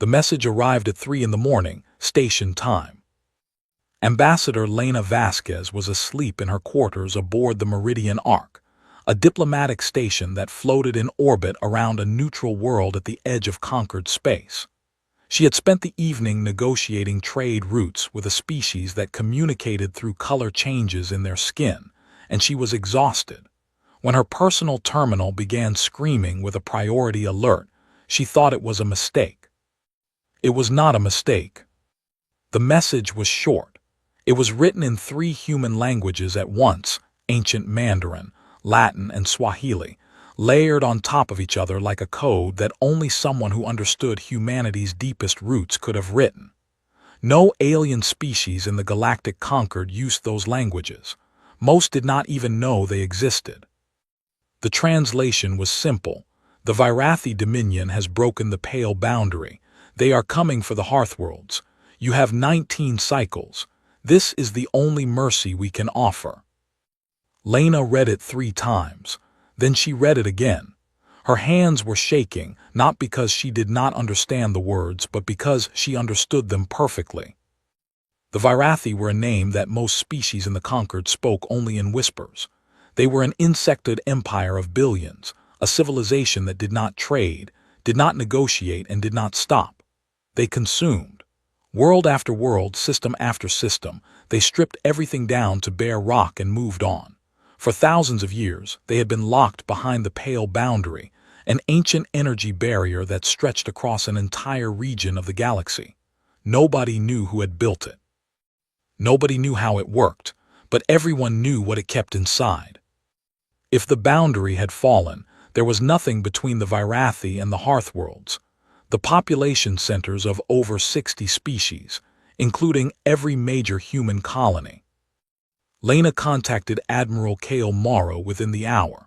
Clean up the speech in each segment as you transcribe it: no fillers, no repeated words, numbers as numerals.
The message arrived at 3 in the morning, station time. Ambassador Lena Vasquez was asleep in her quarters aboard the Meridian Arc, a diplomatic station that floated in orbit around a neutral world at the edge of conquered space. She had spent the evening negotiating trade routes with a species that communicated through color changes in their skin, and she was exhausted. When her personal terminal began screaming with a priority alert, she thought it was a mistake. It was not a mistake. The message was short. It was written in 3 human languages at once, ancient Mandarin, Latin, and Swahili, layered on top of each other like a code that only someone who understood humanity's deepest roots could have written. No alien species in the galactic Concord used those languages. Most did not even know they existed. The translation was simple. The Virathi Dominion has broken the pale boundary. They are coming for the Hearthworlds. You have 19 cycles. This is the only mercy we can offer. Lena read it 3 times. Then she read it again. Her hands were shaking, not because she did not understand the words, but because she understood them perfectly. The Virathi were a name that most species in the Concord spoke only in whispers. They were an insectoid empire of billions, a civilization that did not trade, did not negotiate, and did not stop. They consumed. World after world, system after system, they stripped everything down to bare rock and moved on. For thousands of years, they had been locked behind the pale boundary, an ancient energy barrier that stretched across an entire region of the galaxy. Nobody knew who had built it. Nobody knew how it worked, but everyone knew what it kept inside. If the boundary had fallen, there was nothing between the Virathi and the Hearthworlds, the population centers of over 60 species, including every major human colony. Lena contacted Admiral Kale Morrow within the hour.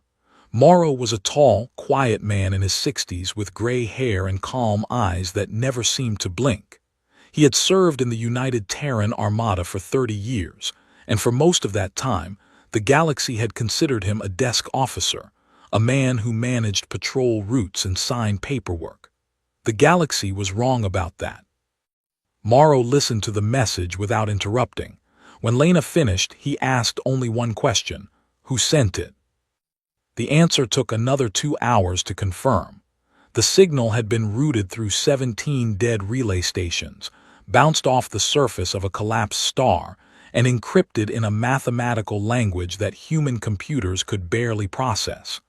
Morrow was a tall, quiet man in his 60s with gray hair and calm eyes that never seemed to blink. He had served in the United Terran Armada for 30 years, and for most of that time, the galaxy had considered him a desk officer, a man who managed patrol routes and signed paperwork. The galaxy was wrong about that. Morrow listened to the message without interrupting. When Lena finished, he asked only one question: who sent it? The answer took another 2 hours to confirm. The signal had been routed through 17 dead relay stations, bounced off the surface of a collapsed star, and encrypted in a mathematical language that human computers could barely process.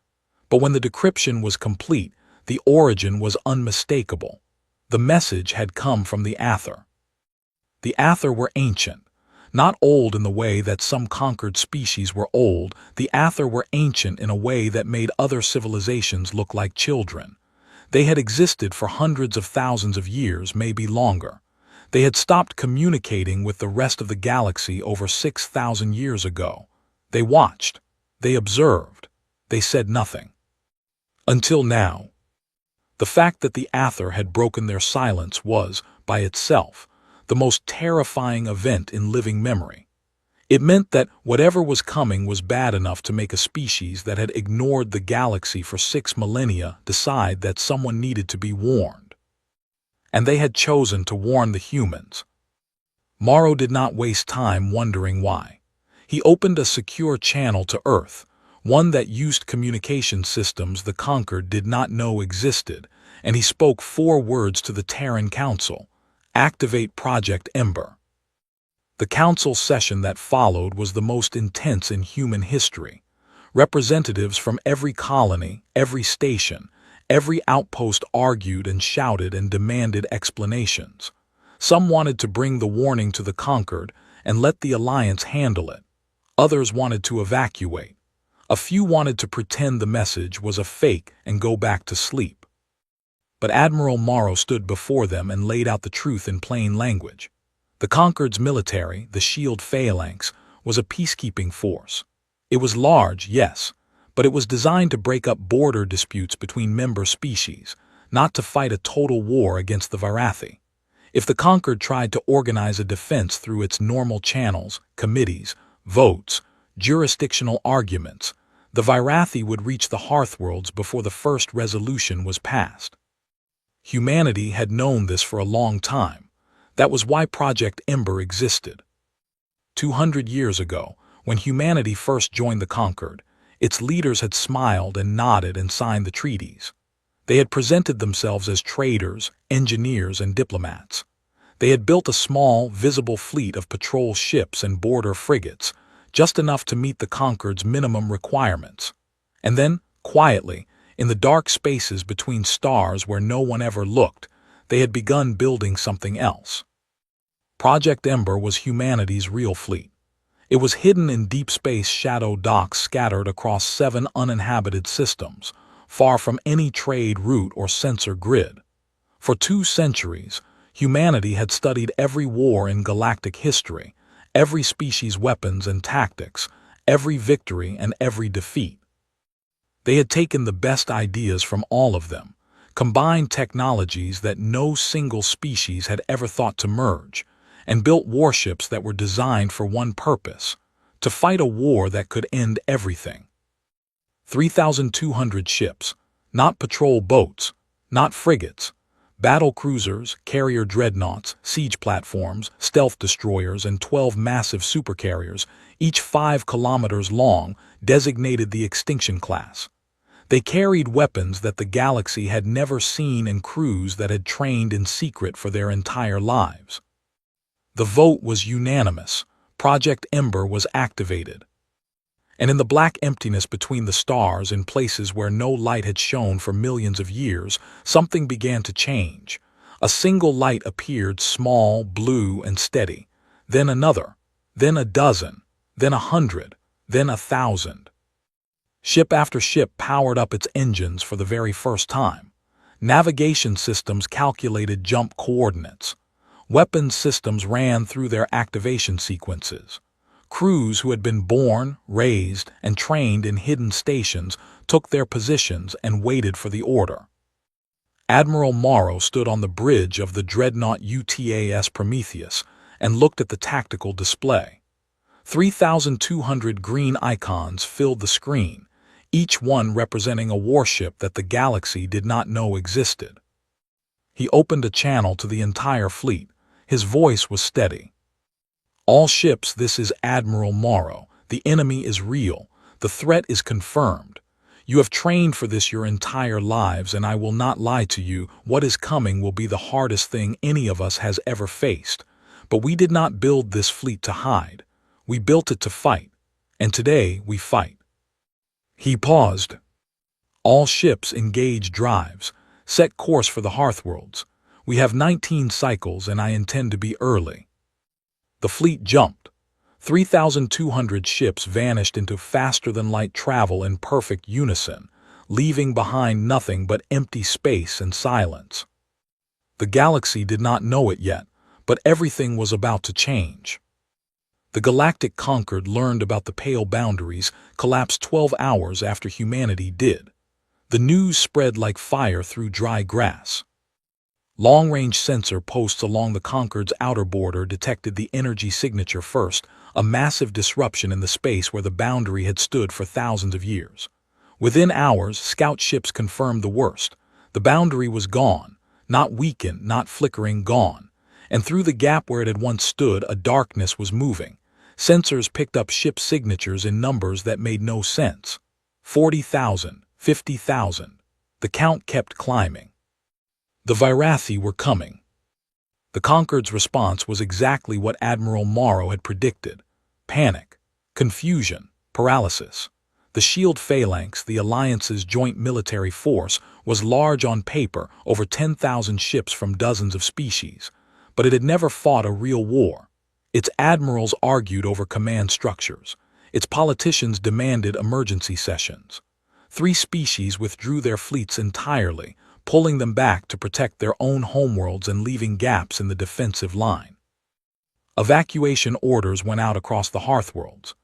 But when the decryption was complete, the origin was unmistakable. The message had come from the Aether. The Aether were ancient. Not old in the way that some conquered species were old, the Aether were ancient in a way that made other civilizations look like children. They had existed for hundreds of thousands of years, maybe longer. They had stopped communicating with the rest of the galaxy over 6,000 years ago. They watched. They observed. They said nothing. Until now. The fact that the Aether had broken their silence was, by itself, the most terrifying event in living memory. It meant that whatever was coming was bad enough to make a species that had ignored the galaxy for 6 millennia decide that someone needed to be warned. And they had chosen to warn the humans. Morrow did not waste time wondering why. He opened a secure channel to Earth, one that used communication systems the Conquered did not know existed, and he spoke 4 words to the Terran Council: activate Project Ember. The council session that followed was the most intense in human history. Representatives from every colony, every station, every outpost argued and shouted and demanded explanations. Some wanted to bring the warning to the Conquered and let the Alliance handle it. Others wanted to evacuate. A few wanted to pretend the message was a fake and go back to sleep. But Admiral Morrow stood before them and laid out the truth in plain language. The Conquered's military, the Shield Phalanx, was a peacekeeping force. It was large, yes, but it was designed to break up border disputes between member species, not to fight a total war against the Virathi. If the Conquered tried to organize a defense through its normal channels, committees, votes, jurisdictional arguments, the Virathi would reach the Hearthworlds before the first resolution was passed. Humanity had known this for a long time. That was why Project Ember existed. 200 years ago, when humanity first joined the conquered, its leaders had smiled and nodded and signed the treaties. They had presented themselves as traders, engineers, and diplomats. They had built a small, visible fleet of patrol ships and border frigates, just enough to meet the conquered's minimum requirements. And then, quietly, in the dark spaces between stars where no one ever looked, they had begun building something else. Project Ember was humanity's real fleet. It was hidden in deep space shadow docks scattered across 7 uninhabited systems, far from any trade route or sensor grid. For 2 centuries, humanity had studied every war in galactic history, every species' weapons and tactics, every victory and every defeat. They had taken the best ideas from all of them, combined technologies that no single species had ever thought to merge, and built warships that were designed for one purpose: to fight a war that could end everything. 3,200 ships, not patrol boats, not frigates, battle cruisers, carrier dreadnoughts, siege platforms, stealth destroyers, and 12 massive supercarriers, each 5 kilometers long, designated the extinction class. They carried weapons that the galaxy had never seen and crews that had trained in secret for their entire lives. The vote was unanimous. Project Ember was activated. And in the black emptiness between the stars, in places where no light had shone for millions of years, something began to change. A single light appeared, small, blue, and steady. Then another, then a dozen, then 100, then 1,000. Ship after ship powered up its engines for the very first time. Navigation systems calculated jump coordinates. Weapons systems ran through their activation sequences. Crews who had been born, raised, and trained in hidden stations took their positions and waited for the order. Admiral Morrow stood on the bridge of the dreadnought UTAS Prometheus and looked at the tactical display. 3,200 green icons filled the screen, each one representing a warship that the galaxy did not know existed. He opened a channel to the entire fleet. His voice was steady. "All ships, this is Admiral Morrow. The enemy is real. The threat is confirmed. You have trained for this your entire lives, and I will not lie to you, what is coming will be the hardest thing any of us has ever faced. But we did not build this fleet to hide. We built it to fight. And today we fight." He paused. "All ships, engage drives. Set course for the Hearthworlds. We have 19 cycles, and I intend to be early." The fleet jumped. 3,200 ships vanished into faster-than-light travel in perfect unison, leaving behind nothing but empty space and silence. The galaxy did not know it yet, but everything was about to change. The galactic conquered learned about the Pale Boundaries collapsed 12 hours after humanity did. The news spread like fire through dry grass. Long-range sensor posts along the Conquered's outer border detected the energy signature first, a massive disruption in the space where the boundary had stood for thousands of years. Within hours, scout ships confirmed the worst. The boundary was gone, not weakened, not flickering, gone. And through the gap where it had once stood, a darkness was moving. Sensors picked up ship signatures in numbers that made no sense. 40,000, 50,000. The count kept climbing. The Virathi were coming. The Conquered's response was exactly what Admiral Morrow had predicted: panic, confusion, paralysis. The Shield Phalanx, the Alliance's joint military force, was large on paper, over 10,000 ships from dozens of species, but it had never fought a real war. Its admirals argued over command structures. Its politicians demanded emergency sessions. 3 species withdrew their fleets entirely, pulling them back to protect their own homeworlds and leaving gaps in the defensive line. Evacuation orders went out across the Hearthworlds.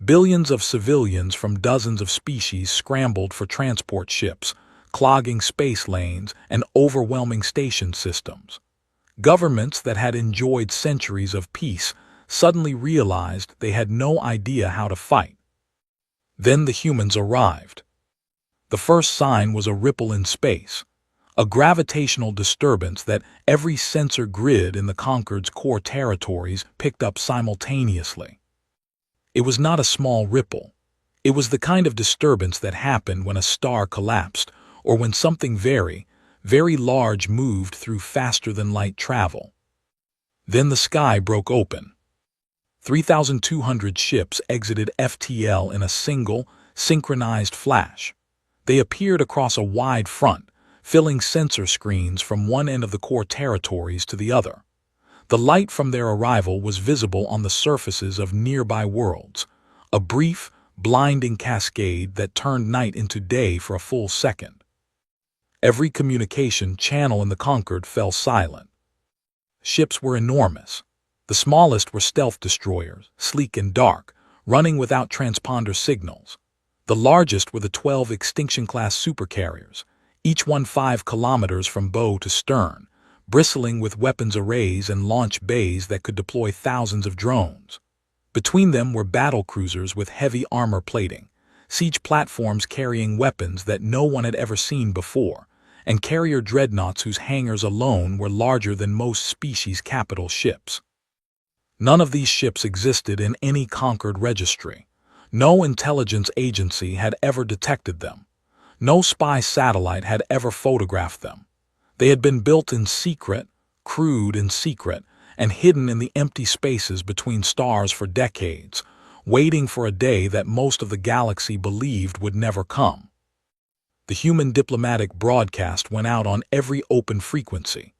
Billions of civilians from dozens of species scrambled for transport ships, clogging space lanes and overwhelming station systems. Governments that had enjoyed centuries of peace suddenly realized they had no idea how to fight. Then the humans arrived. The first sign was a ripple in space. a gravitational disturbance that every sensor grid in the Concorde's core territories picked up simultaneously. It was not a small ripple. It was the kind of disturbance that happened when a star collapsed or when something very, very large moved through faster-than-light travel. Then the sky broke open. 3,200 ships exited FTL in a single, synchronized flash. They appeared across a wide front, filling sensor screens from one end of the core territories to the other. The light from their arrival was visible on the surfaces of nearby worlds, a brief, blinding cascade that turned night into day for a full second. Every communication channel in the Concorde fell silent. Ships were enormous. The smallest were stealth destroyers, sleek and dark, running without transponder signals. The largest were the 12 Extinction-class supercarriers, each one 5 kilometers from bow to stern, bristling with weapons arrays and launch bays that could deploy thousands of drones. Between them were battle cruisers with heavy armor plating, siege platforms carrying weapons that no one had ever seen before, and carrier dreadnoughts whose hangars alone were larger than most species' capital ships. None of these ships existed in any Concorde registry. No intelligence agency had ever detected them. No spy satellite had ever photographed them. They had been built in secret, crewed in secret, and hidden in the empty spaces between stars for decades, waiting for a day that most of the galaxy believed would never come. The human diplomatic broadcast went out on every open frequency.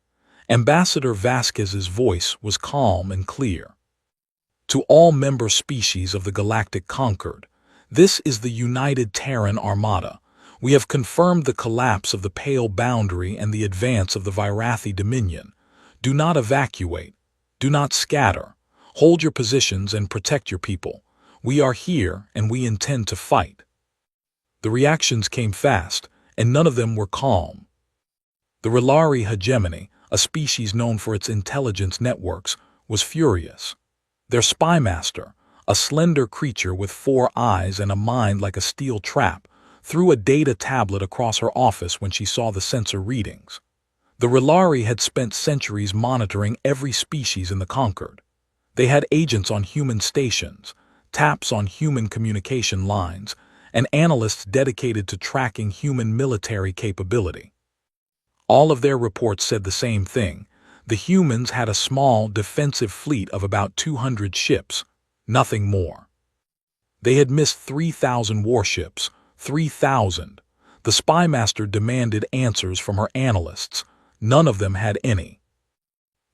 Ambassador Vasquez's voice was calm and clear. To all member species of the Galactic Concorde, this is the United Terran Armada. We have confirmed the collapse of the Pale Boundary and the advance of the Virathi Dominion. Do not evacuate. Do not scatter. Hold your positions and protect your people. We are here and we intend to fight. The reactions came fast, and none of them were calm. The Relari hegemony, a species known for its intelligence networks, was furious. Their spymaster, a slender creature with 4 eyes and a mind like a steel trap, threw a data tablet across her office when she saw the sensor readings. The Relari had spent centuries monitoring every species in the Concorde. They had agents on human stations, taps on human communication lines, and analysts dedicated to tracking human military capability. All of their reports said the same thing. The humans had a small, defensive fleet of about 200 ships, nothing more. They had missed 3,000 warships, 3,000. The spymaster demanded answers from her analysts. None of them had any.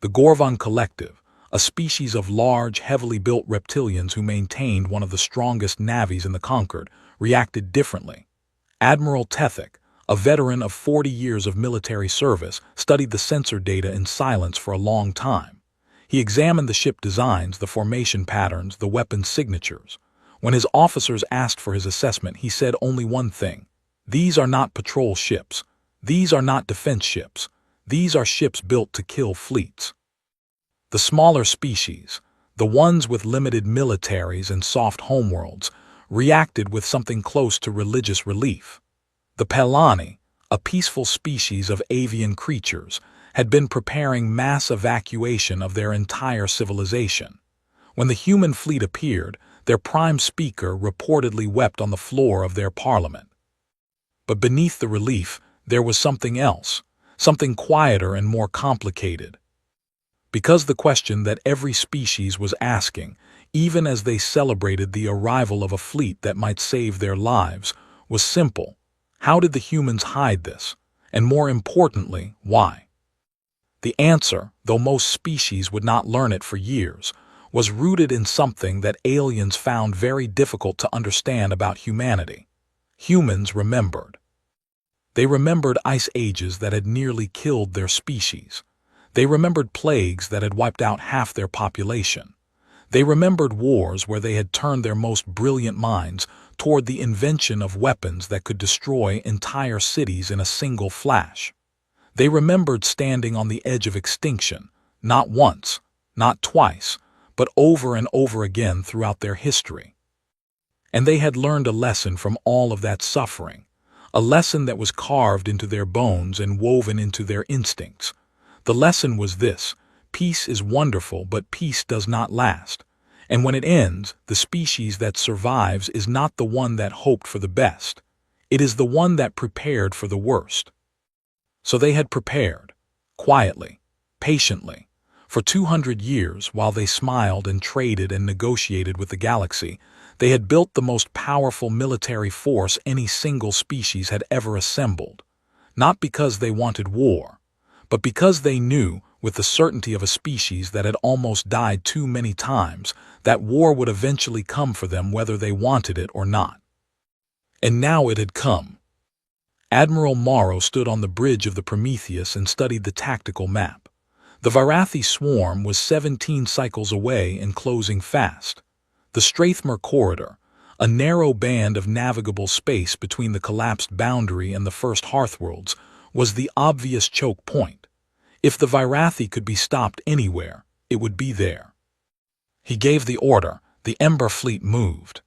The Gorvan Collective, a species of large, heavily built reptilians who maintained one of the strongest navies in the Concorde, reacted differently. Admiral Tethek, a veteran of 40 years of military service, studied the sensor data in silence for a long time. He examined the ship designs, the formation patterns, the weapon signatures. When his officers asked for his assessment, he said only one thing: "These are not patrol ships. These are not defense ships. These are ships built to kill fleets." The smaller species, the ones with limited militaries and soft homeworlds, reacted with something close to religious relief. The Pelani, a peaceful species of avian creatures, had been preparing mass evacuation of their entire civilization. When the human fleet appeared, their prime speaker reportedly wept on the floor of their parliament. But beneath the relief, there was something else, something quieter and more complicated. Because the question that every species was asking, even as they celebrated the arrival of a fleet that might save their lives, was simple: how did the humans hide this? And more importantly, why? The answer, though most species would not learn it for years, was rooted in something that aliens found very difficult to understand about humanity. Humans remembered. They remembered ice ages that had nearly killed their species. They remembered plagues that had wiped out half their population. They remembered wars where they had turned their most brilliant minds toward the invention of weapons that could destroy entire cities in a single flash. They remembered standing on the edge of extinction, not once, not twice, but over and over again throughout their history. And they had learned a lesson from all of that suffering, a lesson that was carved into their bones and woven into their instincts. The lesson was this: peace is wonderful, but peace does not last. And when it ends, the species that survives is not the one that hoped for the best. It is the one that prepared for the worst. So they had prepared, quietly, patiently, for 200 years. While they smiled and traded and negotiated with the galaxy, they had built the most powerful military force any single species had ever assembled, not because they wanted war, but because they knew, with the certainty of a species that had almost died too many times, that war would eventually come for them whether they wanted it or not. And now it had come. Admiral Morrow stood on the bridge of the Prometheus and studied the tactical map. The Varathi swarm was 17 cycles away and closing fast. The Strathmore Corridor, a narrow band of navigable space between the collapsed boundary and the first Hearthworlds, was the obvious choke point. If the Varathi could be stopped anywhere, it would be there. He gave the order. The Ember fleet moved.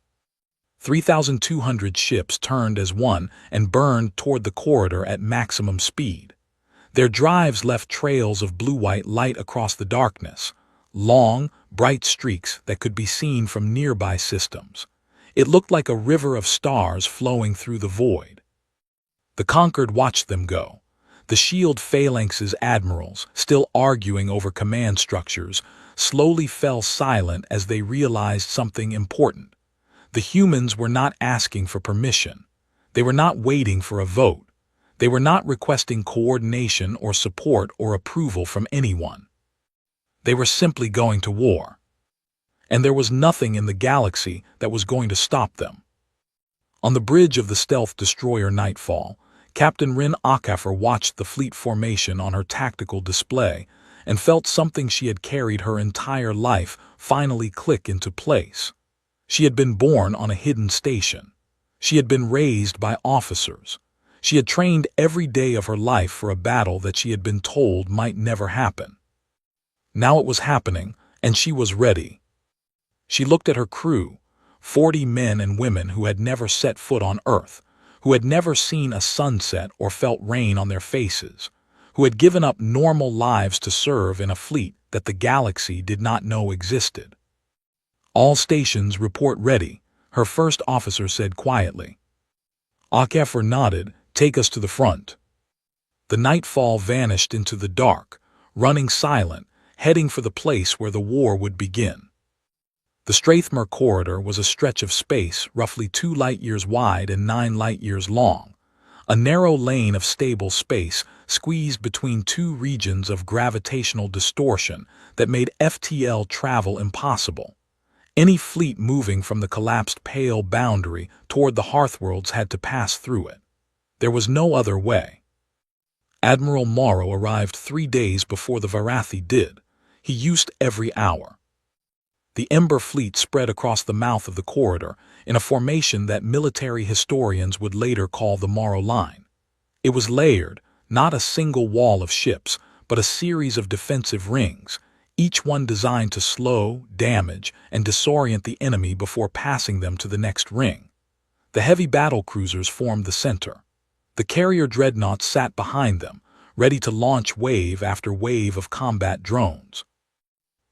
3,200 ships turned as one and burned toward the corridor at maximum speed. Their drives left trails of blue-white light across the darkness, long, bright streaks that could be seen from nearby systems. It looked like a river of stars flowing through the void. The Conquered watched them go. The Shield Phalanx's admirals, still arguing over command structures, slowly fell silent as they realized something important. The humans were not asking for permission. They were not waiting for a vote. They were not requesting coordination or support or approval from anyone. They were simply going to war. And there was nothing in the galaxy that was going to stop them. On the bridge of the stealth destroyer Nightfall, Captain Rin Akafer watched the fleet formation on her tactical display and felt something she had carried her entire life finally click into place. She had been born on a hidden station. She had been raised by officers. She had trained every day of her life for a battle that she had been told might never happen. Now it was happening, and she was ready. She looked at her crew, 40 men and women who had never set foot on Earth, who had never seen a sunset or felt rain on their faces, who had given up normal lives to serve in a fleet that the galaxy did not know existed. "All stations report ready," her first officer said quietly. Akafer nodded. "Take us to the front." The Nightfall vanished into the dark, running silent, heading for the place where the war would begin. The Strathmore Corridor was a stretch of space roughly 2 light-years wide and 9 light-years long, a narrow lane of stable space squeezed between 2 regions of gravitational distortion that made FTL travel impossible. Any fleet moving from the collapsed pale boundary toward the Hearthworlds had to pass through it. There was no other way. Admiral Morrow arrived 3 days before the Varathi did. He used every hour. The Ember fleet spread across the mouth of the corridor in a formation that military historians would later call the Morrow Line. It was layered, not a single wall of ships, but a series of defensive rings, each one designed to slow, damage, and disorient the enemy before passing them to the next ring. The heavy battlecruisers formed the center. The carrier dreadnoughts sat behind them, ready to launch wave after wave of combat drones.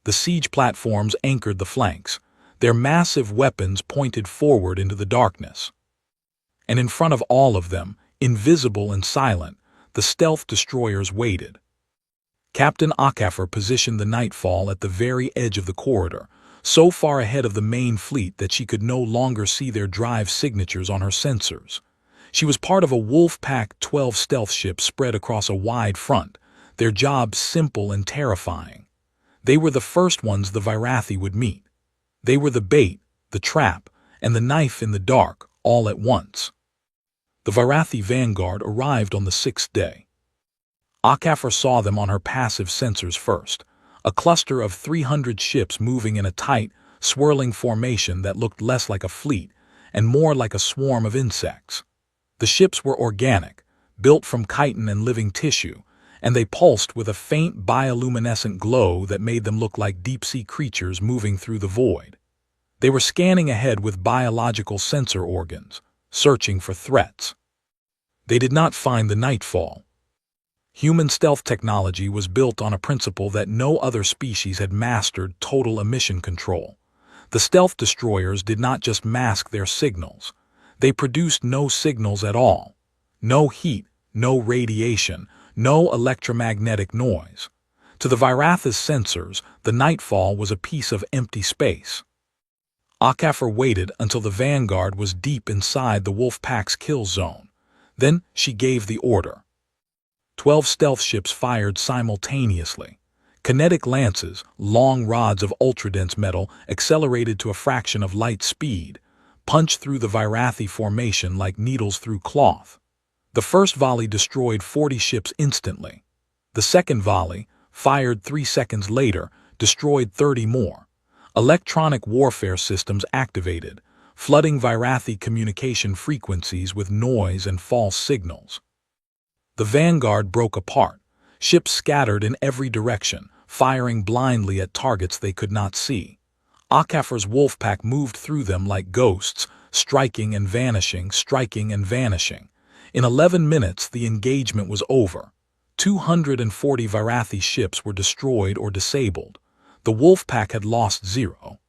The siege platforms anchored the flanks, their massive weapons pointed forward into the darkness. And in front of all of them, invisible and silent, the stealth destroyers waited. Captain Akafer positioned the Nightfall at the very edge of the corridor, so far ahead of the main fleet that she could no longer see their drive signatures on her sensors. She was part of a Wolfpack 12 stealth ships spread across a wide front, their job simple and terrifying. They were the first ones the Varathi would meet. They were the bait, the trap, and the knife in the dark, all at once. The Varathi vanguard arrived on the 6th day. Akafer saw them on her passive sensors first, a cluster of 300 ships moving in a tight, swirling formation that looked less like a fleet and more like a swarm of insects. The ships were organic, built from chitin and living tissue, and they pulsed with a faint bioluminescent glow that made them look like deep-sea creatures moving through the void. They were scanning ahead with biological sensor organs, searching for threats. They did not find the nightfall. Human stealth technology was built on a principle that no other species had mastered: total emission control. The stealth destroyers did not just mask their signals. They produced no signals at all. No heat, no radiation, no electromagnetic noise. To the Viratha's sensors, the nightfall was a piece of empty space. Akafar waited until the vanguard was deep inside the wolf pack's kill zone. Then she gave the order. 12 stealth ships fired simultaneously. Kinetic lances, long rods of ultradense metal accelerated to a fraction of light speed, punched through the Virathi formation like needles through cloth. The first volley destroyed 40 ships instantly. The second volley, fired 3 seconds later, destroyed 30 more. Electronic warfare systems activated, flooding Virathi communication frequencies with noise and false signals. The vanguard broke apart. Ships scattered in every direction, firing blindly at targets they could not see. Akafar's wolf pack moved through them like ghosts, striking and vanishing, striking and vanishing. In 11 minutes, the engagement was over. 240 Virathi ships were destroyed or disabled. The wolf pack had lost 0.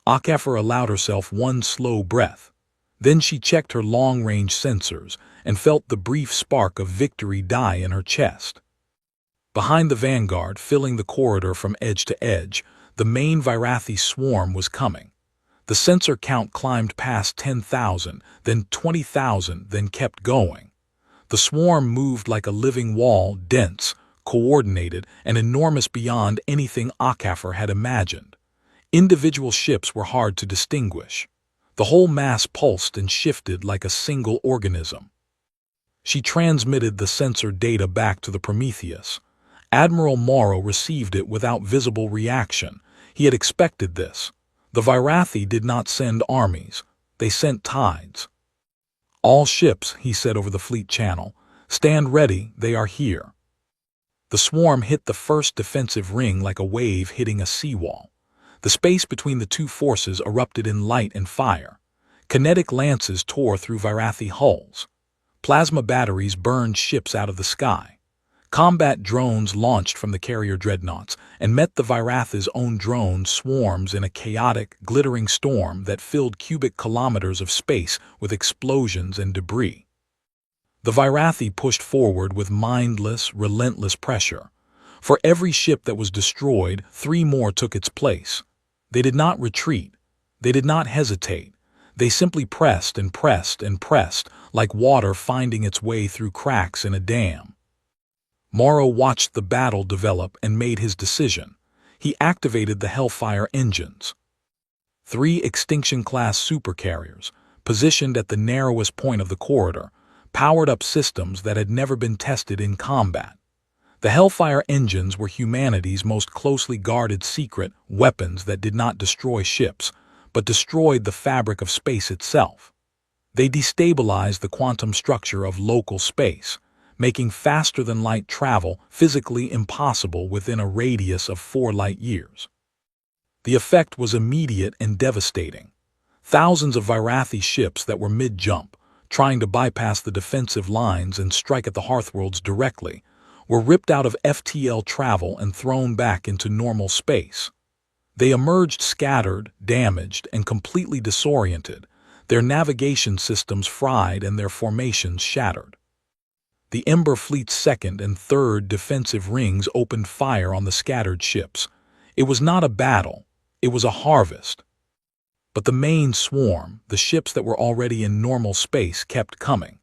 Akafar allowed herself one slow breath. Then she checked her long-range sensors and felt the brief spark of victory die in her chest. Behind the vanguard, filling the corridor from edge to edge, the main Virathi swarm was coming. The sensor count climbed past 10,000, then 20,000, then kept going. The swarm moved like a living wall, dense, coordinated, and enormous beyond anything Akafar had imagined. Individual ships were hard to distinguish. The whole mass pulsed and shifted like a single organism. She transmitted the sensor data back to the Prometheus. Admiral Morrow received it without visible reaction. He had expected this. The Virathi did not send armies. They sent tides. "All ships," he said over the fleet channel, "stand ready, they are here." The swarm hit the first defensive ring like a wave hitting a seawall. The space between the two forces erupted in light and fire. Kinetic lances tore through Virathi hulls. Plasma batteries burned ships out of the sky. Combat drones launched from the carrier dreadnoughts and met the Viratha's own drone swarms in a chaotic, glittering storm that filled cubic kilometers of space with explosions and debris. The Virathi pushed forward with mindless, relentless pressure. For every ship that was destroyed, 3 more took its place. They did not retreat. They did not hesitate. They simply pressed and pressed and pressed, like water finding its way through cracks in a dam. Morrow watched the battle develop and made his decision. He activated the Hellfire engines. 3 Extinction-class supercarriers, positioned at the narrowest point of the corridor, powered up systems that had never been tested in combat. The Hellfire engines were humanity's most closely guarded secret, weapons that did not destroy ships, but destroyed the fabric of space itself. They destabilized the quantum structure of local space, making faster-than-light travel physically impossible within a radius of 4 light-years. The effect was immediate and devastating. Thousands of Virathi ships that were mid-jump, trying to bypass the defensive lines and strike at the Hearthworlds directly, were ripped out of FTL travel and thrown back into normal space. They emerged scattered, damaged, and completely disoriented, their navigation systems fried and their formations shattered. The Ember Fleet's 2nd and 3rd defensive rings opened fire on the scattered ships. It was not a battle, it was a harvest. But the main swarm, the ships that were already in normal space, kept coming.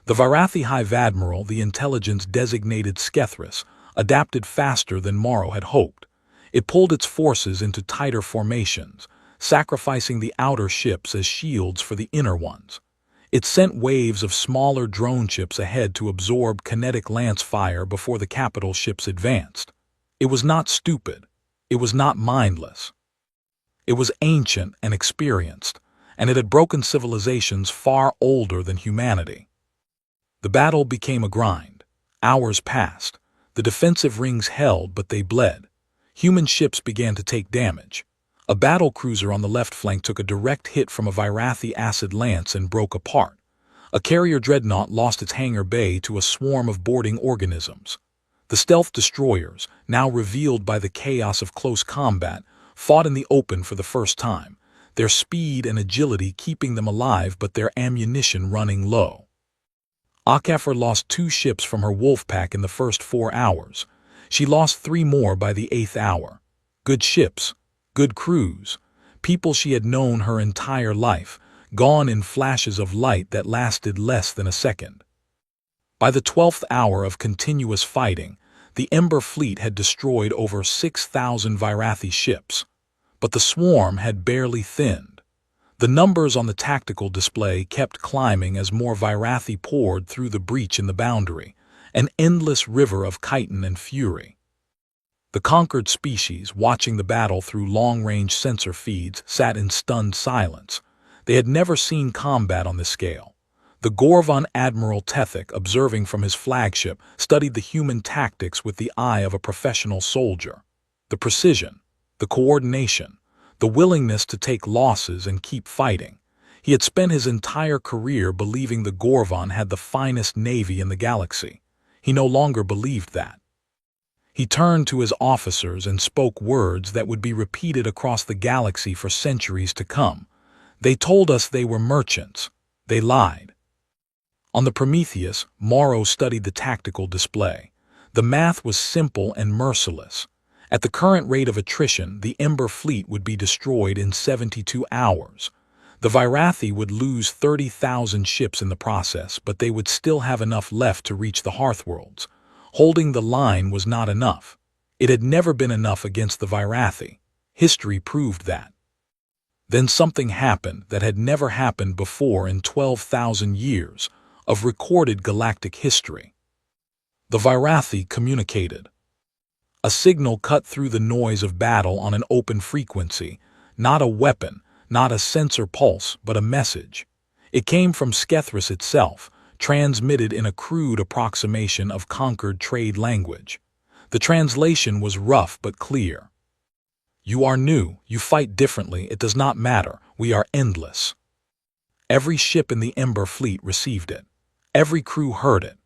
The Virathi Hive Admiral, the intelligence-designated Skethris, adapted faster than Morrow had hoped. It pulled its forces into tighter formations, sacrificing the outer ships as shields for the inner ones. It sent waves of smaller drone ships ahead to absorb kinetic lance fire before the capital ships advanced. It was not stupid. It was not mindless. It was ancient and experienced, and it had broken civilizations far older than humanity. The battle became a grind. Hours passed. The defensive rings held, but they bled. Human ships began to take damage. A battle cruiser on the left flank took a direct hit from a Virathi acid lance and broke apart. A carrier dreadnought lost its hangar bay to a swarm of boarding organisms. The stealth destroyers, now revealed by the chaos of close combat, fought in the open for the first time, their speed and agility keeping them alive but their ammunition running low. Akafar lost 2 ships from her wolf pack in the first 4 hours. She lost 3 more by the 8th hour. Good ships, good crews, people she had known her entire life, gone in flashes of light that lasted less than a second. By the 12th hour of continuous fighting, the Ember fleet had destroyed over 6,000 Virathi ships, but the swarm had barely thinned. The numbers on the tactical display kept climbing as more Virathi poured through the breach in the boundary, an endless river of chitin and fury. The conquered species, watching the battle through long-range sensor feeds, sat in stunned silence. They had never seen combat on this scale. The Gorvan Admiral Tethek, observing from his flagship, studied the human tactics with the eye of a professional soldier. The precision, the coordination, the willingness to take losses and keep fighting. He had spent his entire career believing the Gorvan had the finest navy in the galaxy. He no longer believed that. He turned to his officers and spoke words that would be repeated across the galaxy for centuries to come. They told us they were merchants. They lied. On the Prometheus, Morrow studied the tactical display. The math was simple and merciless. At the current rate of attrition, the Ember fleet would be destroyed in 72 hours. The Virathi would lose 30,000 ships in the process, but they would still have enough left to reach the Hearthworlds. Holding the line was not enough. It had never been enough against the Virathi. History proved that. Then something happened that had never happened before in 12,000 years of recorded galactic history. The Virathi communicated. A signal cut through the noise of battle on an open frequency, not a weapon, not a sensor pulse, but a message. It came from Skethris itself, transmitted in a crude approximation of conquered trade language. The translation was rough but clear. You are new, you fight differently, it does not matter, we are endless. Every ship in the Ember fleet received it. Every crew heard it.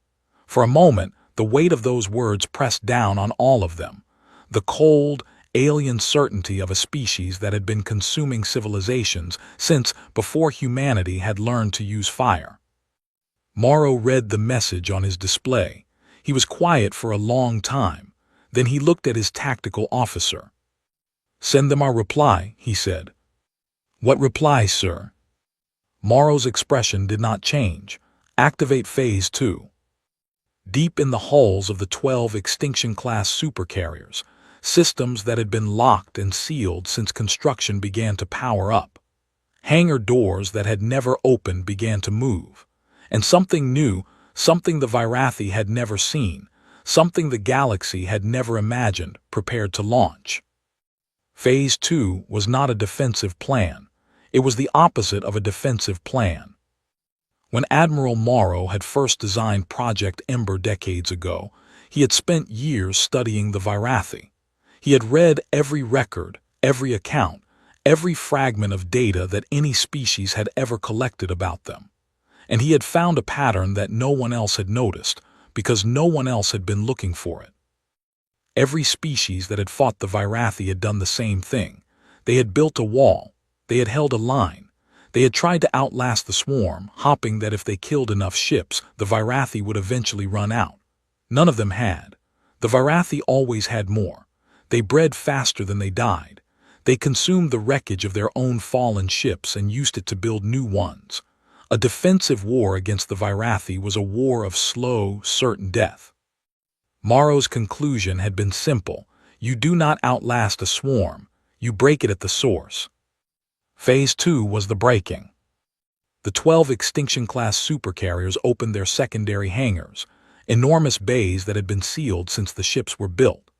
For a moment, the weight of those words pressed down on all of them. The cold, alien certainty of a species that had been consuming civilizations since before humanity had learned to use fire. Morrow read the message on his display. He was quiet for a long time. Then he looked at his tactical officer. "Send them our reply," he said. "What reply, sir?" Morrow's expression did not change. Activate Phase 2. Deep in the hulls of the 12 Extinction-class supercarriers, systems that had been locked and sealed since construction began to power up. Hangar doors that had never opened began to move. And something new, something the Virathi had never seen, something the galaxy had never imagined, prepared to launch. Phase 2 was not a defensive plan. It was the opposite of a defensive plan. When Admiral Morrow had first designed Project Ember decades ago, he had spent years studying the Virathi. He had read every record, every account, every fragment of data that any species had ever collected about them. And he had found a pattern that no one else had noticed, because no one else had been looking for it. Every species that had fought the Virathi had done the same thing. They had built a wall. They had held a line. They had tried to outlast the swarm, hoping that if they killed enough ships, the Virathi would eventually run out. None of them had. The Virathi always had more. They bred faster than they died. They consumed the wreckage of their own fallen ships and used it to build new ones. A defensive war against the Virathi was a war of slow, certain death. Morrow's conclusion had been simple. You do not outlast a swarm. You break it at the source. Phase 2 was the breaking. The 12 Extinction-class supercarriers opened their secondary hangars, enormous bays that had been sealed since the ships were built.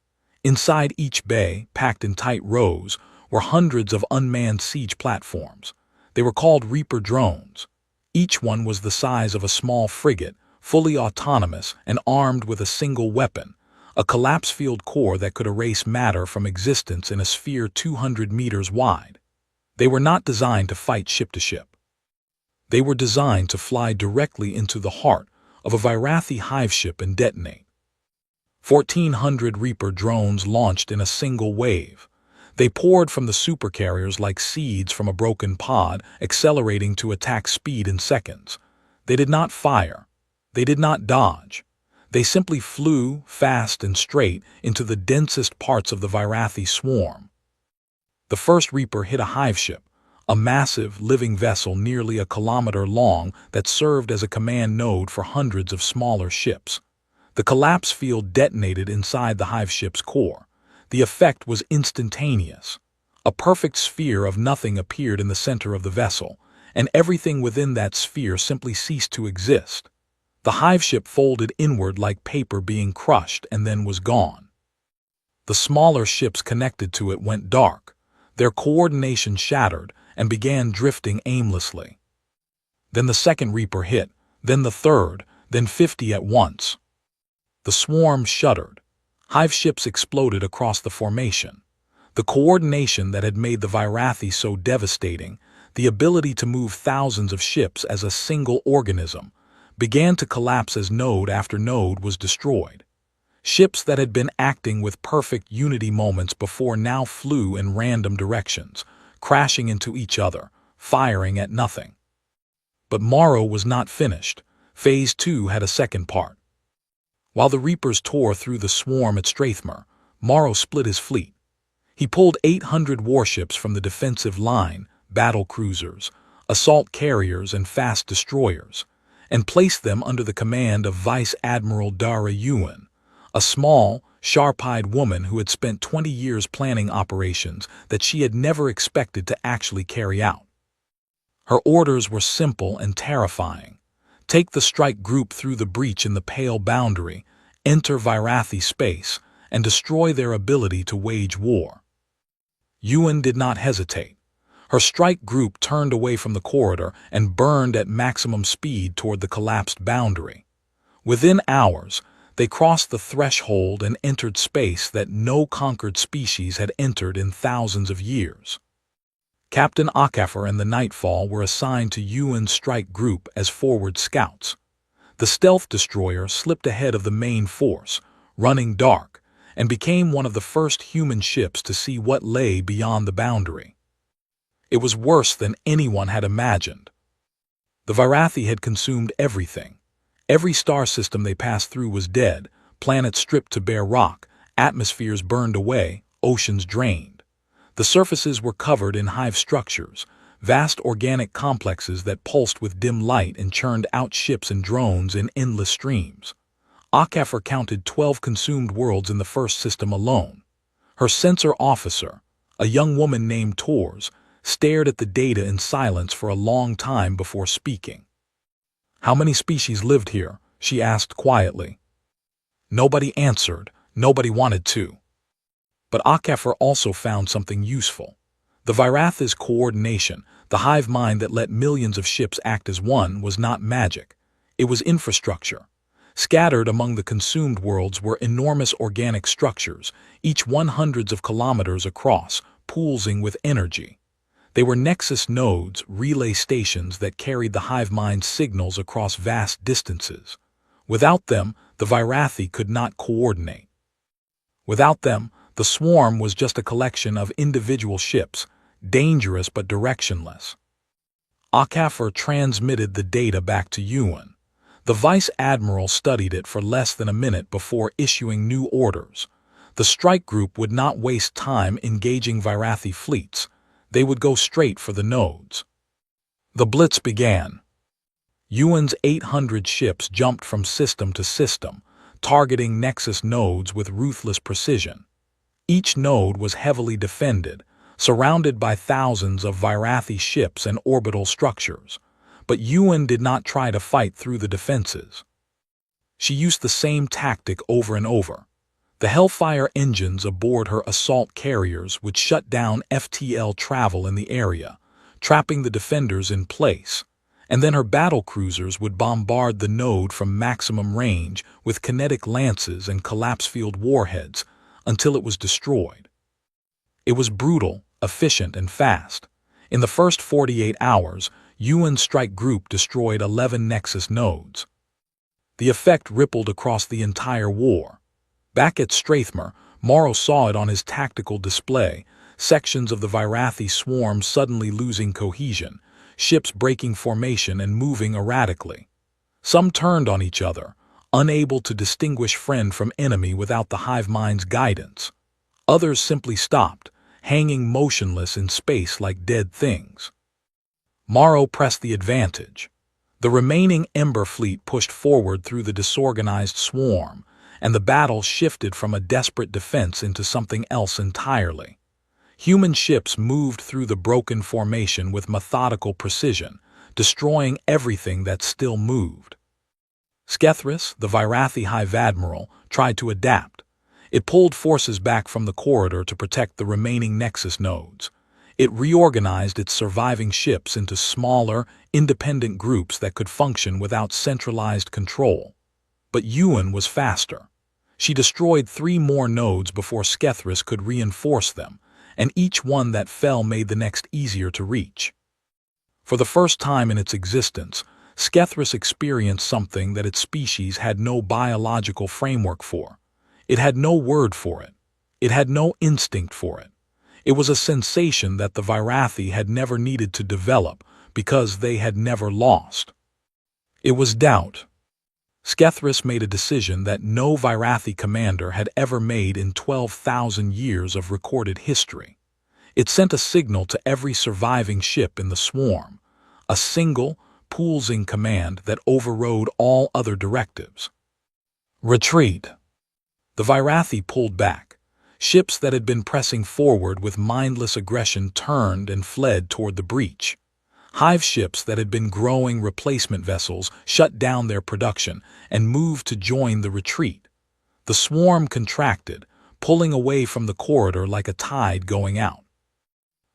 Inside each bay, packed in tight rows, were hundreds of unmanned siege platforms. They were called Reaper drones. Each one was the size of a small frigate, fully autonomous and armed with a single weapon, a collapse field core that could erase matter from existence in a sphere 200 meters wide. They were not designed to fight ship to ship. They were designed to fly directly into the heart of a Virathi hive ship and detonate. 1,400 Reaper drones launched in a single wave. They poured from the supercarriers like seeds from a broken pod, accelerating to attack speed in seconds. They did not fire. They did not dodge. They simply flew, fast and straight, into the densest parts of the Virathi swarm. The first Reaper hit a hive ship, a massive, living vessel nearly a kilometer long that served as a command node for hundreds of smaller ships. The collapse field detonated inside the hive ship's core. The effect was instantaneous. A perfect sphere of nothing appeared in the center of the vessel, and everything within that sphere simply ceased to exist. The hive ship folded inward like paper being crushed and then was gone. The smaller ships connected to it went dark. Their coordination shattered and began drifting aimlessly. Then the second Reaper hit, then the third, then 50 at once. The swarm shuddered. Hive ships exploded across the formation. The coordination that had made the Virathi so devastating, the ability to move thousands of ships as a single organism, began to collapse as node after node was destroyed. Ships that had been acting with perfect unity moments before now flew in random directions, crashing into each other, firing at nothing. But Morrow was not finished. Phase 2 had a second part. While the Reapers tore through the swarm at Strathmore, Morrow split his fleet. He pulled 800 warships from the defensive line, battle cruisers, assault carriers, and fast destroyers, and placed them under the command of Vice Admiral Dara Ewan, a small, sharp-eyed woman who had spent 20 years planning operations that she had never expected to actually carry out. Her orders were simple and terrifying. Take the strike group through the breach in the Pale Boundary, enter Virathi space, and destroy their ability to wage war. Ewan did not hesitate. Her strike group turned away from the corridor and burned at maximum speed toward the collapsed boundary. Within hours, they crossed the threshold and entered space that no conquered species had entered in thousands of years. Captain Okafor and the Nightfall were assigned to Ewan's strike group as forward scouts. The stealth destroyer slipped ahead of the main force, running dark, and became one of the first human ships to see what lay beyond the boundary. It was worse than anyone had imagined. The Virathi had consumed everything. Every star system they passed through was dead, planets stripped to bare rock, atmospheres burned away, oceans drained. The surfaces were covered in hive structures, vast organic complexes that pulsed with dim light and churned out ships and drones in endless streams. Okafor counted 12 consumed worlds in the first system alone. Her sensor officer, a young woman named Tors, stared at the data in silence for a long time before speaking. "How many species lived here?" she asked quietly. Nobody answered. Nobody wanted to. But Okafor also found something useful. The Viratha's coordination, the hive mind that let millions of ships act as one, was not magic. It was infrastructure. Scattered among the consumed worlds were enormous organic structures, each hundreds of kilometers across, pulsing with energy. They were nexus nodes, relay stations that carried the hive mind's signals across vast distances. Without them, the Virathi could not coordinate. Without them, the swarm was just a collection of individual ships, dangerous but directionless. Okafor transmitted the data back to Ewan. The Vice Admiral studied it for less than a minute before issuing new orders. The strike group would not waste time engaging Virathi fleets. They would go straight for the nodes. The blitz began. Ewan's 800 ships jumped from system to system, targeting nexus nodes with ruthless precision. Each node was heavily defended, surrounded by thousands of Virathi ships and orbital structures. But Ewan did not try to fight through the defenses. She used the same tactic over and over. The Hellfire engines aboard her assault carriers would shut down FTL travel in the area, trapping the defenders in place, and then her battle cruisers would bombard the node from maximum range with kinetic lances and collapse field warheads until it was destroyed. It was brutal, efficient, and fast. In the first 48 hours, Yuan's strike group destroyed 11 Nexus nodes. The effect rippled across the entire war. Back at Strathmore, Morrow saw it on his tactical display, sections of the Virathi swarm suddenly losing cohesion, ships breaking formation and moving erratically. Some turned on each other, unable to distinguish friend from enemy without the hive mind's guidance. Others simply stopped, hanging motionless in space like dead things. Morrow pressed the advantage. The remaining Ember fleet pushed forward through the disorganized swarm, and the battle shifted from a desperate defense into something else entirely. Human ships moved through the broken formation with methodical precision, destroying everything that still moved. Skethris, the Virathi Hive Admiral, tried to adapt. It pulled forces back from the corridor to protect the remaining Nexus nodes. It reorganized its surviving ships into smaller, independent groups that could function without centralized control. But Yuan was faster. She destroyed 3 more nodes before Skethris could reinforce them, and each one that fell made the next easier to reach. For the first time in its existence, Skethris experienced something that its species had no biological framework for. It had no word for it. It had no instinct for it. It was a sensation that the Virathi had never needed to develop because they had never lost. It was doubt. Skethris made a decision that no Virathi commander had ever made in 12,000 years of recorded history. It sent a signal to every surviving ship in the swarm, a single, pulsing command that overrode all other directives. Retreat. The Virathi pulled back. Ships that had been pressing forward with mindless aggression turned and fled toward the breach. Hive ships that had been growing replacement vessels shut down their production and moved to join the retreat. The swarm contracted, pulling away from the corridor like a tide going out.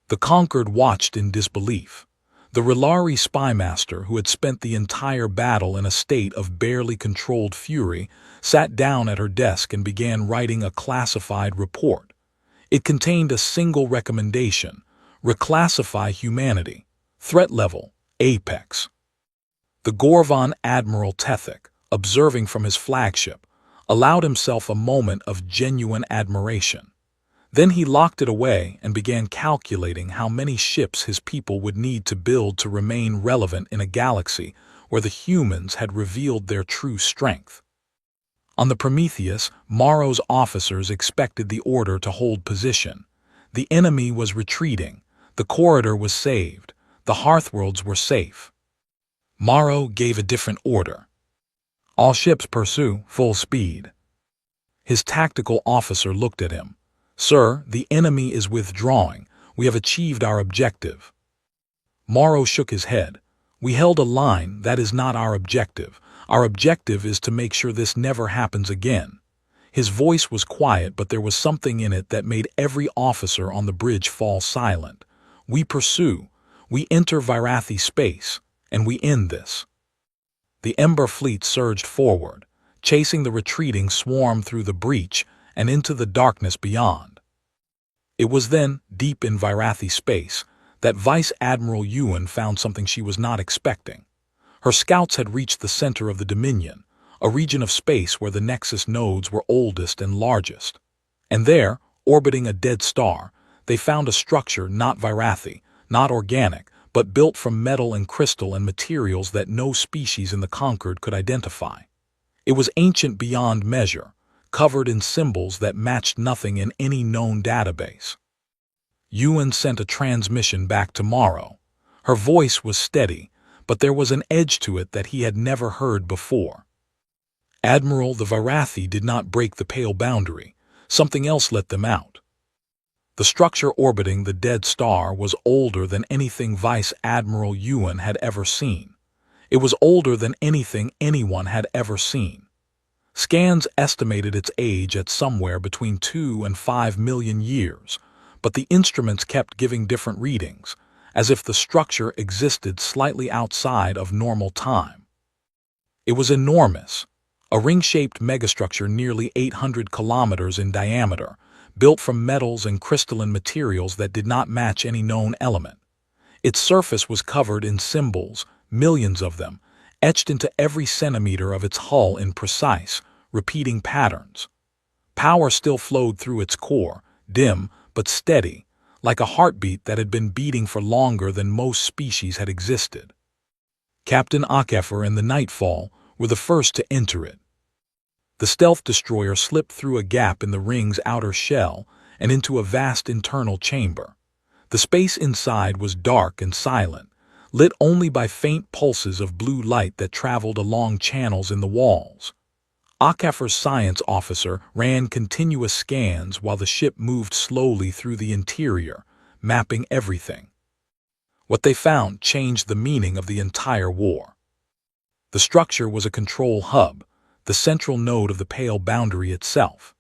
The conquered watched in disbelief. The Relari spymaster, who had spent the entire battle in a state of barely controlled fury, sat down at her desk and began writing a classified report. It contained a single recommendation: reclassify humanity. Threat level, Apex. The Gorvan Admiral Tethek, observing from his flagship, allowed himself a moment of genuine admiration. Then he locked it away and began calculating how many ships his people would need to build to remain relevant in a galaxy where the humans had revealed their true strength. On the Prometheus, Morrow's officers expected the order to hold position. The enemy was retreating. The corridor was saved. The Hearthworlds were safe. Morrow gave a different order. All ships pursue, full speed. His tactical officer looked at him. Sir, the enemy is withdrawing. We have achieved our objective. Morrow shook his head. We held a line. That is not our objective. Our objective is to make sure this never happens again. His voice was quiet, but there was something in it that made every officer on the bridge fall silent. We pursue. We enter Virathi space, and we end this. The Ember fleet surged forward, chasing the retreating swarm through the breach and into the darkness beyond. It was then, deep in Virathi space, that Vice Admiral Yuan found something she was not expecting. Her scouts had reached the center of the Dominion, a region of space where the Nexus nodes were oldest and largest. And there, orbiting a dead star, they found a structure not Virathi, not organic, but built from metal and crystal and materials that no species in the Conquered could identify. It was ancient beyond measure, covered in symbols that matched nothing in any known database. Yuan sent a transmission back to Morrow. Her voice was steady, but there was an edge to it that he had never heard before. Admiral, the Virathi did not break the pale boundary. Something else let them out. The structure orbiting the dead star was older than anything Vice Admiral Yuan had ever seen. It was older than anything anyone had ever seen. Scans estimated its age at somewhere between 2 and 5 million years, but the instruments kept giving different readings, as if the structure existed slightly outside of normal time. It was enormous, a ring-shaped megastructure nearly 800 kilometers in diameter, built from metals and crystalline materials that did not match any known element. Its surface was covered in symbols, millions of them, etched into every centimeter of its hull in precise, repeating patterns. Power still flowed through its core, dim but steady, like a heartbeat that had been beating for longer than most species had existed. Captain Akefer and the Nightfall were the first to enter it. The stealth destroyer slipped through a gap in the ring's outer shell and into a vast internal chamber. The space inside was dark and silent, lit only by faint pulses of blue light that traveled along channels in the walls. Akefer's science officer ran continuous scans while the ship moved slowly through the interior, mapping everything. What they found changed the meaning of the entire war. The structure was a control hub, the central node of the Pale Boundary itself.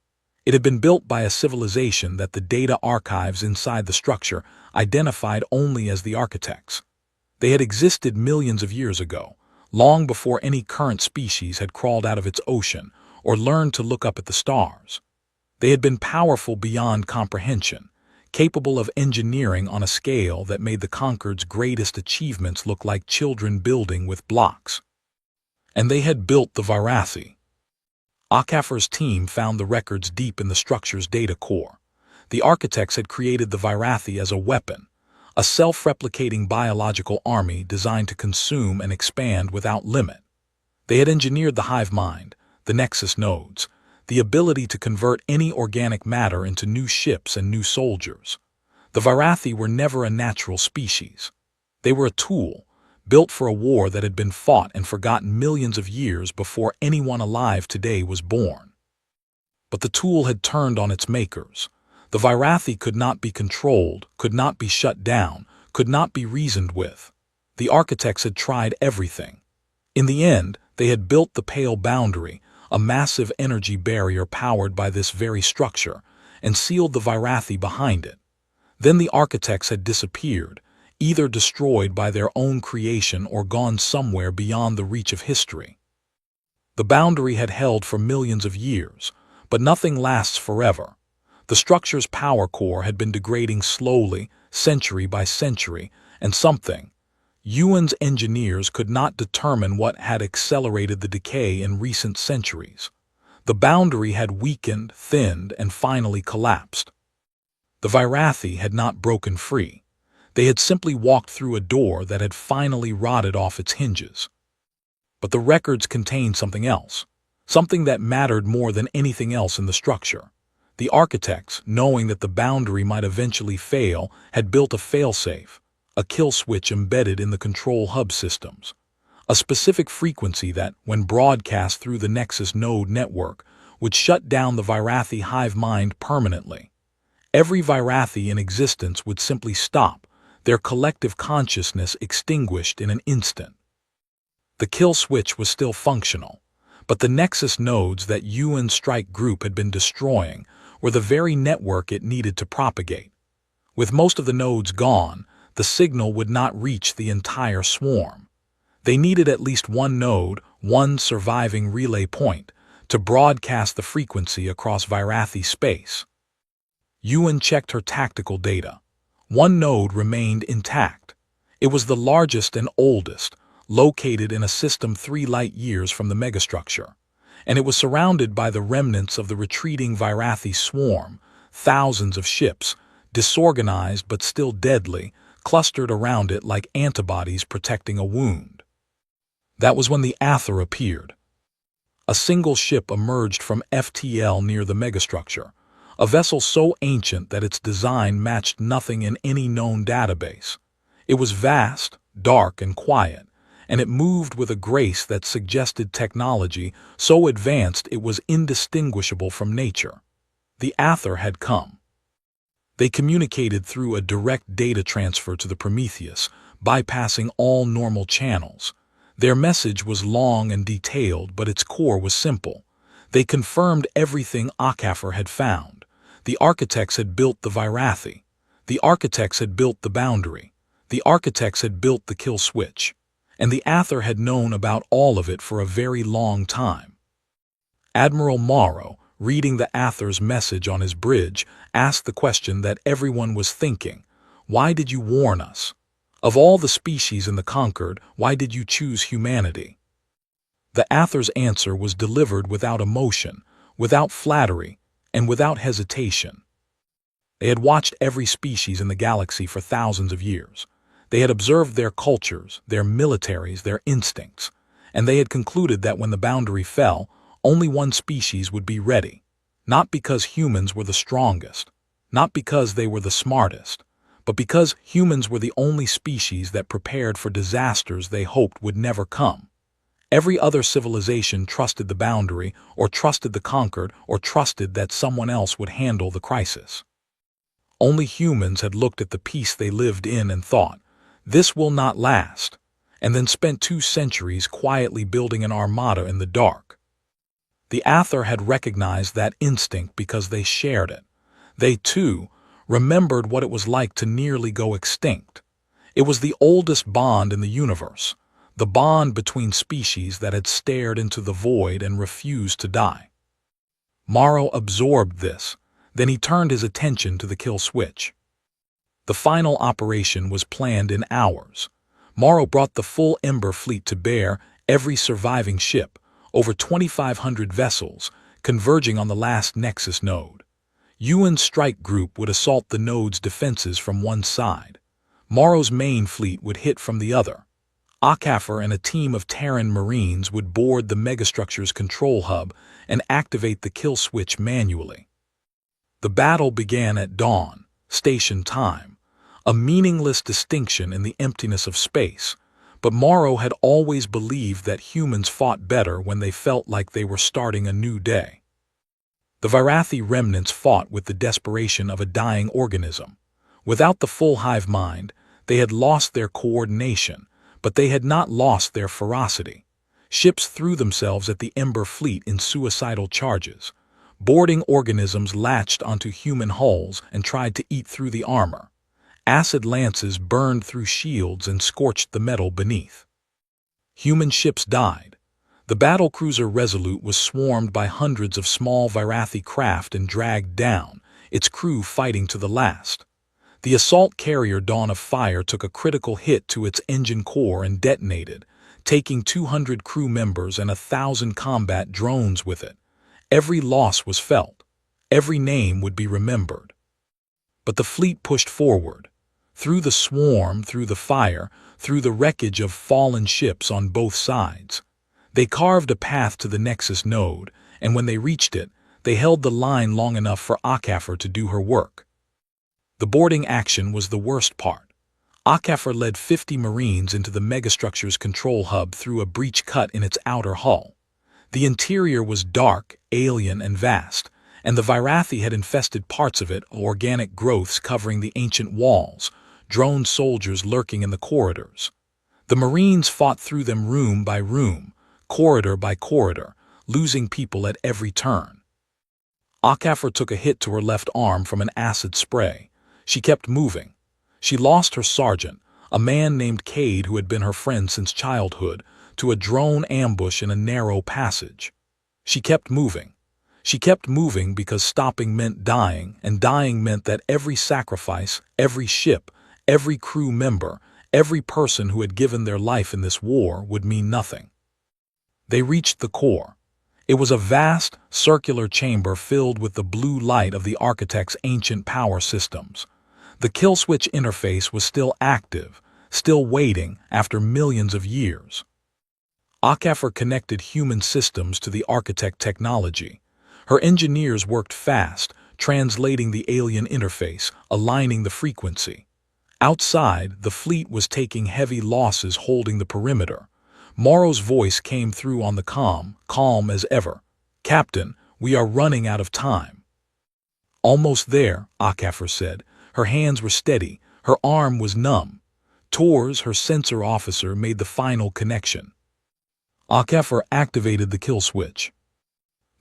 It had been built by a civilization that the data archives inside the structure identified only as the architects. They had existed millions of years ago, long before any current species had crawled out of its ocean or learned to look up at the stars. They had been powerful beyond comprehension, capable of engineering on a scale that made the Conquered's greatest achievements look like children building with blocks. And they had built the Virathi. Akefer's team found the records deep in the structure's data core. The architects had created the Virathi as a weapon, a self-replicating biological army designed to consume and expand without limit. They had engineered the hive mind, the nexus nodes, the ability to convert any organic matter into new ships and new soldiers. The Virathi were never a natural species. They were a tool, built for a war that had been fought and forgotten millions of years before anyone alive today was born. But the tool had turned on its makers. The Virathi could not be controlled, could not be shut down, could not be reasoned with. The architects had tried everything. In the end, they had built the Pale Boundary, a massive energy barrier powered by this very structure, and sealed the Virathi behind it. Then the architects had disappeared, either destroyed by their own creation or gone somewhere beyond the reach of history. The boundary had held for millions of years, but nothing lasts forever. The structure's power core had been degrading slowly, century by century, and Yuan's engineers could not determine what had accelerated the decay in recent centuries. The boundary had weakened, thinned, and finally collapsed. The Virathi had not broken free. They had simply walked through a door that had finally rotted off its hinges. But the records contained something else, something that mattered more than anything else in the structure. The architects, knowing that the boundary might eventually fail, had built a failsafe, a kill switch embedded in the control hub systems, a specific frequency that, when broadcast through the Nexus node network, would shut down the Virathi hive mind permanently. Every Virathi in existence would simply stop, their collective consciousness extinguished in an instant. The kill switch was still functional, but the Nexus nodes that Yuan's strike group had been destroying were the very network it needed to propagate. With most of the nodes gone, the signal would not reach the entire swarm. They needed at least one node, one surviving relay point, to broadcast the frequency across Virathi space. Yuan checked her tactical data. One node remained intact. It was the largest and oldest, located in a system 3 light-years from the megastructure, and it was surrounded by the remnants of the retreating Virathi swarm, thousands of ships, disorganized but still deadly, clustered around it like antibodies protecting a wound. That was when the Aether appeared. A single ship emerged from FTL near the megastructure, a vessel so ancient that its design matched nothing in any known database. It was vast, dark, and quiet, and it moved with a grace that suggested technology so advanced it was indistinguishable from nature. The Aether had come. They communicated through a direct data transfer to the Prometheus, bypassing all normal channels. Their message was long and detailed, but its core was simple. They confirmed everything Akefer had found. The architects had built the Virathi. The architects had built the boundary. The architects had built the kill switch. And the Aether had known about all of it for a very long time. Admiral Morrow, reading the Aether's message on his bridge, asked the question that everyone was thinking. Why did you warn us? Of all the species in the Concord, why did you choose humanity? The Ather's answer was delivered without emotion, without flattery, and without hesitation. They had watched every species in the galaxy for thousands of years. They had observed their cultures, their militaries, their instincts, and they had concluded that when the boundary fell, only one species would be ready, not because humans were the strongest, not because they were the smartest, but because humans were the only species that prepared for disasters they hoped would never come. Every other civilization trusted the boundary, or trusted the conquered, or trusted that someone else would handle the crisis. Only humans had looked at the peace they lived in and thought, "This will not last," and then spent 2 centuries quietly building an armada in the dark. The Aether had recognized that instinct because they shared it. They, too, remembered what it was like to nearly go extinct. It was the oldest bond in the universe, the bond between species that had stared into the void and refused to die. Morrow absorbed this. Then he turned his attention to the kill switch. The final operation was planned in hours. Morrow brought the full Ember fleet to bear, every surviving ship, over 2,500 vessels, converging on the last Nexus node. Ewan's strike group would assault the node's defenses from one side. Morrow's main fleet would hit from the other. Akafor and a team of Terran Marines would board the megastructure's control hub and activate the kill switch manually. The battle began at dawn, station time, a meaningless distinction in the emptiness of space, but Morrow had always believed that humans fought better when they felt like they were starting a new day. The Virathi remnants fought with the desperation of a dying organism. Without the full hive mind, they had lost their coordination, but they had not lost their ferocity. Ships threw themselves at the Ember fleet in suicidal charges. Boarding organisms latched onto human hulls and tried to eat through the armor. Acid lances burned through shields and scorched the metal beneath. Human ships died. The battlecruiser Resolute was swarmed by hundreds of small Virathi craft and dragged down, its crew fighting to the last. The assault carrier Dawn of Fire took a critical hit to its engine core and detonated, taking 200 crew members and 1,000 combat drones with it. Every loss was felt. Every name would be remembered. But the fleet pushed forward. Through the swarm, through the fire, through the wreckage of fallen ships on both sides. They carved a path to the Nexus node, and when they reached it, they held the line long enough for Akafor to do her work. The boarding action was the worst part. Akafor led 50 Marines into the megastructure's control hub through a breach cut in its outer hull. The interior was dark, alien, and vast, and the Virathi had infested parts of it, organic growths covering the ancient walls, drone soldiers lurking in the corridors. The Marines fought through them room by room, corridor by corridor, losing people at every turn. Akafor took a hit to her left arm from an acid spray. She kept moving. She lost her sergeant, a man named Cade who had been her friend since childhood, to a drone ambush in a narrow passage. She kept moving. She kept moving because stopping meant dying, and dying meant that every sacrifice, every ship, every crew member, every person who had given their life in this war would mean nothing. They reached the core. It was a vast, circular chamber filled with the blue light of the architect's ancient power systems. The kill switch interface was still active, still waiting after millions of years. Akafor connected human systems to the architect technology. Her engineers worked fast, translating the alien interface, aligning the frequency. Outside, the fleet was taking heavy losses holding the perimeter. Morrow's voice came through on the comm, calm as ever. "Captain, we are running out of time." "Almost there," Akafor said. Her hands were steady, her arm was numb. Tors, her sensor officer, made the final connection. Akafor activated the kill switch.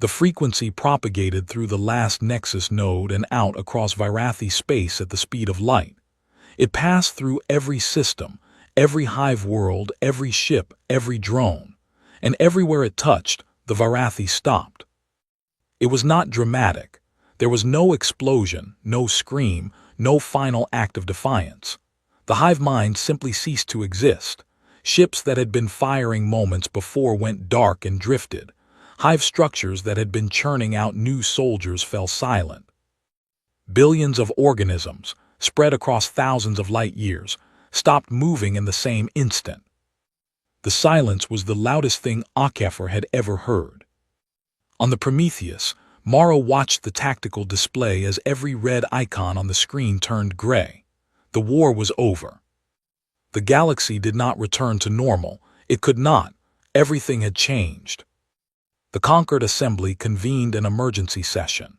The frequency propagated through the last Nexus node and out across Virathi space at the speed of light. It passed through every system, every hive world, every ship, every drone. And everywhere it touched, the Virathi stopped. It was not dramatic. There was no explosion, no scream, no final act of defiance. The hive mind simply ceased to exist. Ships that had been firing moments before went dark and drifted. Hive structures that had been churning out new soldiers fell silent. Billions of organisms, spread across thousands of light years, stopped moving in the same instant. The silence was the loudest thing Akefer had ever heard. On the Prometheus, Morrow watched the tactical display as every red icon on the screen turned gray. The war was over. The galaxy did not return to normal. It could not. Everything had changed. The Conquered Assembly convened an emergency session.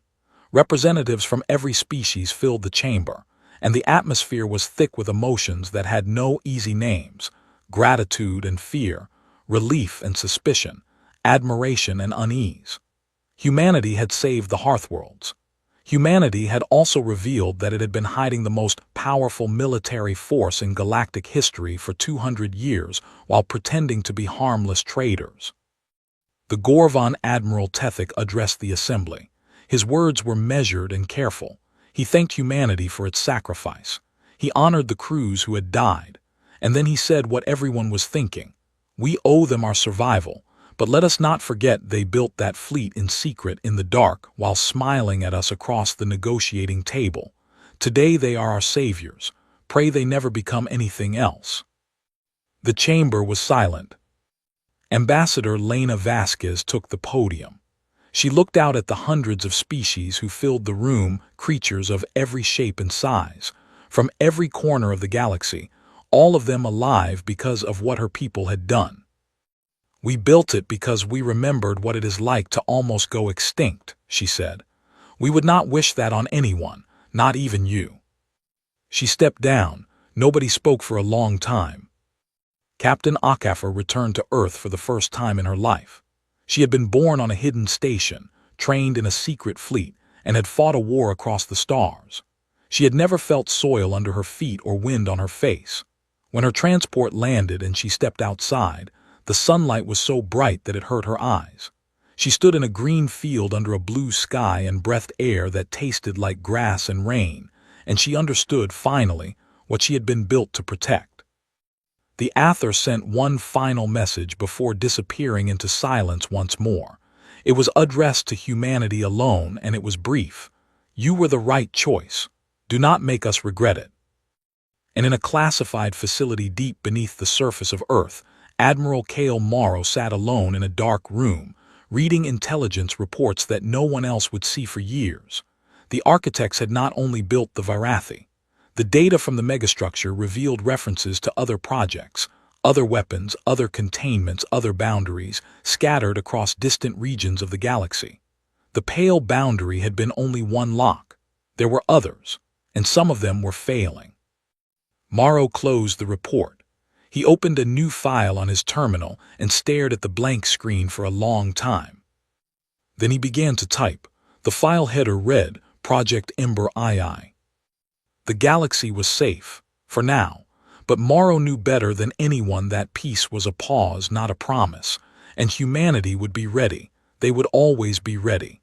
Representatives from every species filled the chamber, and the atmosphere was thick with emotions that had no easy names: gratitude and fear, relief and suspicion, admiration and unease. Humanity had saved the Hearthworlds. Humanity had also revealed that it had been hiding the most powerful military force in galactic history for 200 years while pretending to be harmless traders. The Gorvan Admiral Tethek addressed the assembly. His words were measured and careful. He thanked humanity for its sacrifice. He honored the crews who had died. And then he said what everyone was thinking: "We owe them our survival, but let us not forget they built that fleet in secret in the dark while smiling at us across the negotiating table. Today they are our saviors. Pray they never become anything else." The chamber was silent. Ambassador Lena Vasquez took the podium. She looked out at the hundreds of species who filled the room, creatures of every shape and size, from every corner of the galaxy, all of them alive because of what her people had done. "We built it because we remembered what it is like to almost go extinct," she said. "We would not wish that on anyone, not even you." She stepped down. Nobody spoke for a long time. Captain Akefer returned to Earth for the first time in her life. She had been born on a hidden station, trained in a secret fleet, and had fought a war across the stars. She had never felt soil under her feet or wind on her face. When her transport landed and she stepped outside, the sunlight was so bright that it hurt her eyes. She stood in a green field under a blue sky and breathed air that tasted like grass and rain, and she understood, finally, what she had been built to protect. The Aether sent one final message before disappearing into silence once more. It was addressed to humanity alone, and it was brief. "You were the right choice. Do not make us regret it." And in a classified facility deep beneath the surface of Earth, Admiral Cale Morrow sat alone in a dark room, reading intelligence reports that no one else would see for years. The architects had not only built the Virathi. The data from the megastructure revealed references to other projects, other weapons, other containments, other boundaries, scattered across distant regions of the galaxy. The pale boundary had been only one lock. There were others, and some of them were failing. Morrow closed the report. He opened a new file on his terminal and stared at the blank screen for a long time. Then he began to type. The file header read, Project Ember II. The galaxy was safe, for now, but Morrow knew better than anyone that peace was a pause, not a promise, and humanity would be ready. They would always be ready.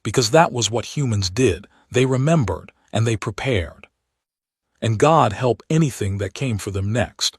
Because that was what humans did. They remembered, and they prepared. And God help anything that came for them next.